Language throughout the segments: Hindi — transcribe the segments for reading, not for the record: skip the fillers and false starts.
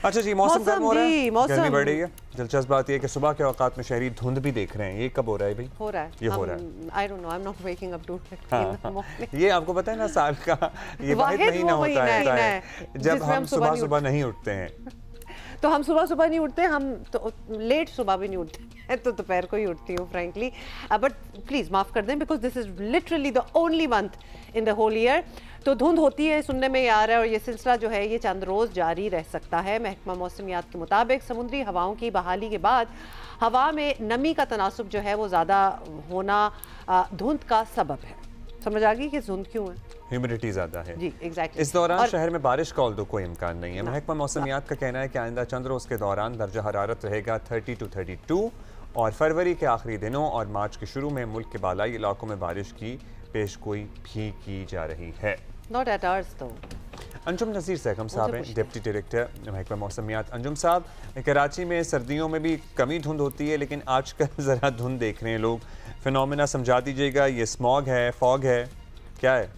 अच्छा जी, मौसम गर्म हो रहा है, मौसम गर्मी बढ़ रही है। दिलचस्प बात यह है कि सुबह के औकात में शहरी धुंध भी देख रहे हैं। ये कब हो रहा है भाई? हो रहा है, ये हो रहा है। I don't know, I am not waking up to ये आपको पता है ना, साल का ये वाहिद महीना होता है जब हम सुबह सुबह नहीं उठते हैं। तो हम सुबह सुबह नहीं उठते, हम तो लेट सुबह भी नहीं उठते, तो दोपहर को ही उठती हूँ फ्रैंकली। बट प्लीज़ माफ़ कर दें, because this is literally the only month in the whole year. तो धुंध होती है, सुनने में आ रहा है, और ये सिलसिला जो है ये चंद रोज़ जारी रह सकता है। महकमा मौसमियात के मुताबिक समुद्री हवाओं की बहाली के बाद हवा में नमी का तनासुब जो है वो ज़्यादा होना धुंध का सबब है। समझ आ गई कि धुंध क्यों है? ह्यूमिडिटी ज़्यादा है जी, एग्जैक्टली। इस दौरान शहर में बारिश का ऑल्दो कोई इम्कान नहीं है। महकमा मौसमियात का कहना है कि आइंदा चंद रोज़ के दौरान दर्जा हरारत रहेगा 30 to 32, और फरवरी के आखिरी दिनों और मार्च के शुरू में मुल्क के बालाई इलाकों में बारिश की पेशगोई भी की जा रही है। नॉट एट आवर्स तो। अंजुम नज़ीर सहकम साहब हैं, डिप्टी डायरेक्टर महकमा मौसमियात। अंजुम साहब, कराची में सर्दियों में भी कमी धुंध होती है, लेकिन आजकल ज़रा धुंध देख रहे हैं लोग। फिनोमेना समझा दीजिएगा, ये स्मॉग है, फॉग है, क्या है?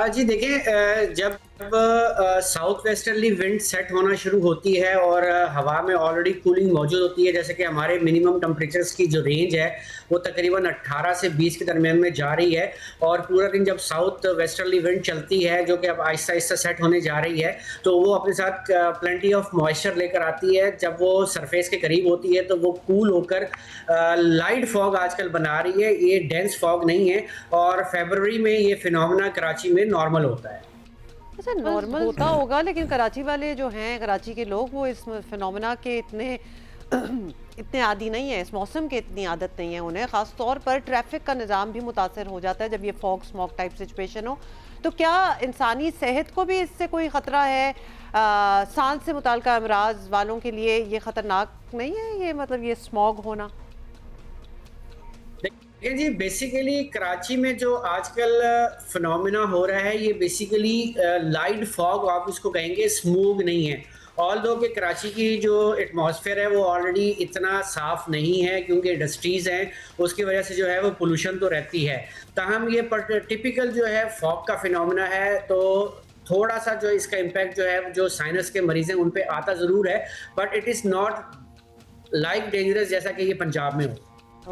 जी देखिए, जब साउथ वेस्टर्ली विंड सेट होना शुरू होती है और हवा में ऑलरेडी कूलिंग मौजूद होती है, जैसे कि हमारे मिनिमम टेम्परेचर्स की जो रेंज है वो तकरीबन 18 से 20 के दरमियान में जा रही है, और पूरा दिन जब साउथ वेस्टर्ली विंड चलती है जो कि अब आहिस्ता आहिस्ता सेट होने जा रही है, तो वो अपने साथ प्लेंटी ऑफ मॉइस्चर लेकर आती है। जब वो सरफेस के करीब होती है तो वो कूल होकर लाइट फॉग आजकल बना रही है। ये डेंस फॉग नहीं है, और फरवरी में ये फिनोमेना कराची में नॉर्मल होता है। अच्छा, नॉर्मल होता होगा, लेकिन कराची वाले जो हैं, कराची के लोग, वो इस फिनोमेना के इतने आदी नहीं है, इस मौसम के इतनी आदत नहीं है उन्हें। ख़ास तौर पर ट्रैफिक का निज़ाम भी मुतासर हो जाता है जब ये फॉग स्मॉग टाइप सिचुएशन हो। तो क्या इंसानी सेहत को भी इससे कोई ख़तरा है? सांस से मुताल्लिक़ अमराज वालों के लिए ये ख़तरनाक नहीं है, ये मतलब ये स्मॉग होना? देखिए जी, बेसिकली कराची में जो आजकल फिनोमेना हो रहा है ये बेसिकली लाइट फॉग आप इसको कहेंगे, स्मोग नहीं है। ऑल्दो कि कराची की जो एटमॉस्फेयर है वो ऑलरेडी इतना साफ नहीं है, क्योंकि इंडस्ट्रीज़ हैं, उसकी वजह से जो है वो पोल्यूशन तो रहती है। ताहम ये टिपिकल जो है फॉग का फिनोमेना है, तो थोड़ा सा जो इसका इम्पैक्ट जो है जो साइनस के मरीज हैं उन पे आता ज़रूर है, but it is not like dangerous जैसा कि ये पंजाब में हो।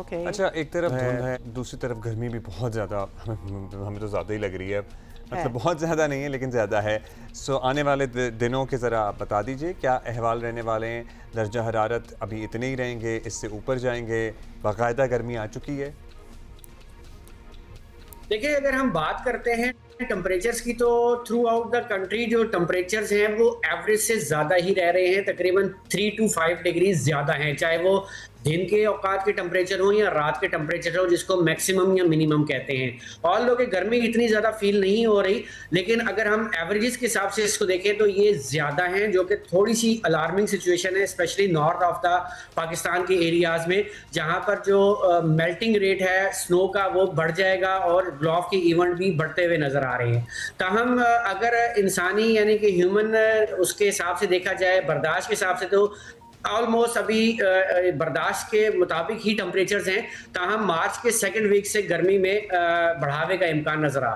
Okay. अच्छा, एक तरफ धुंध है, दूसरी तरफ गर्मी भी बहुत ज़्यादा, हमें तो ज़्यादा ही लग रही है। मतलब बहुत ज़्यादा नहीं है लेकिन ज़्यादा है। सो आने वाले दिनों के ज़रा आप बता दीजिए, क्या अहवाल रहने वाले हैं? दर्जा हरारत अभी इतने ही रहेंगे, इससे ऊपर जाएंगे, बाकायदा गर्मी आ चुकी है? देखिए, अगर हम बात करते हैं टेम्परेचर्स की, तो थ्रू आउट द कंट्री जो टेम्परेचर्स हैं वो एवरेज से ज़्यादा ही रह रहे हैं। तकरीबन 3 to 5 डिग्री ज़्यादा हैं, चाहे वो दिन के औकात के टेम्परेचर हो या रात के टेम्परेचर हो, जिसको मैक्सिमम या मिनिमम कहते हैं। और लोग गर्मी इतनी ज़्यादा फील नहीं हो रही, लेकिन अगर हम एवरेजेस के हिसाब से इसको देखें तो ये ज़्यादा हैं, जो कि थोड़ी सी अलार्मिंग सिचुएशन है, specially north of the Pakistan के एरियाज़ में, जहाँ पर जो मेल्टिंग रेट है स्नो का वो बढ़ जाएगा और ग्लोव के इवेंट भी बढ़ते हुए नज़र आ रहे हैं। ताहम अगर इंसानी यानी कि ह्यूमन उसके हिसाब से देखा जाए, बर्दाश्त के हिसाब से, तो ऑलमोस्ट अभी बर्दाश्त के मुताबिक ही टेम्परेचर्स हैं। ताहम मार्च के सेकंड वीक से गर्मी में बढ़ावे का इम्कान नजर आ रहा है।